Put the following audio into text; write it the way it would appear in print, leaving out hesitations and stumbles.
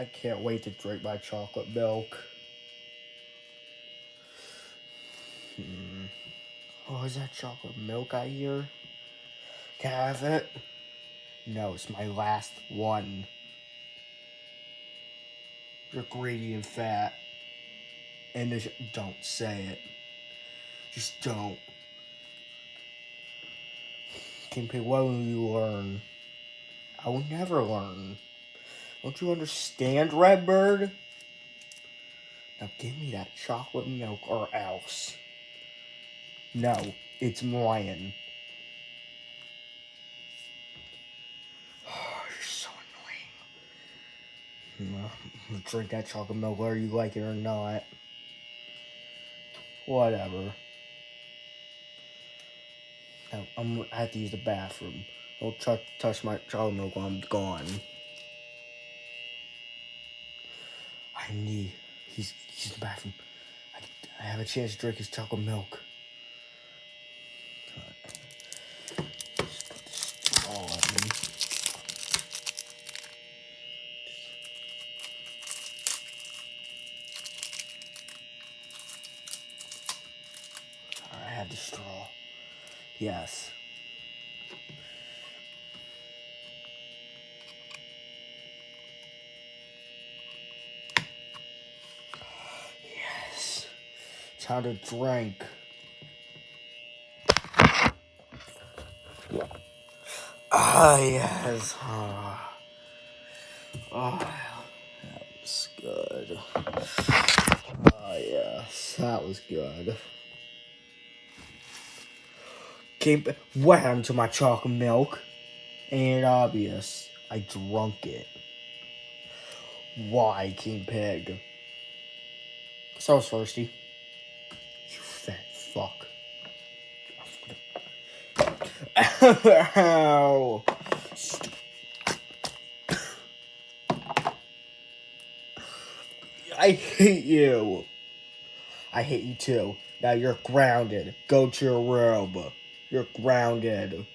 I can't wait to drink my chocolate milk. Oh, is that chocolate milk I hear? Can I have it? No, it's my last one. You're greedy and fat. And don't say it. Just don't. Kingpin, when will you learn? I will never learn. Don't you understand, Redbird? Now give me that chocolate milk or else. No, it's mine. Oh, you're so annoying. I'm gonna drink that chocolate milk whether you like it or not. Whatever. Now, I have to use the bathroom. Don't touch my chocolate milk while I'm gone. He's in the bathroom. I have a chance to drink his chocolate milk. Just put the straw in. I have the straw. Yes. Yes. Time to drink. Ah, yes. Oh, that was good. Oh, yes. That was good. What happened to my chocolate milk? Ain't obvious. I drunk it. Why, King Pig? Because I was thirsty. You fat fuck. Ow! I hate you. I hate you too. Now you're grounded. Go to your room. You're grounded.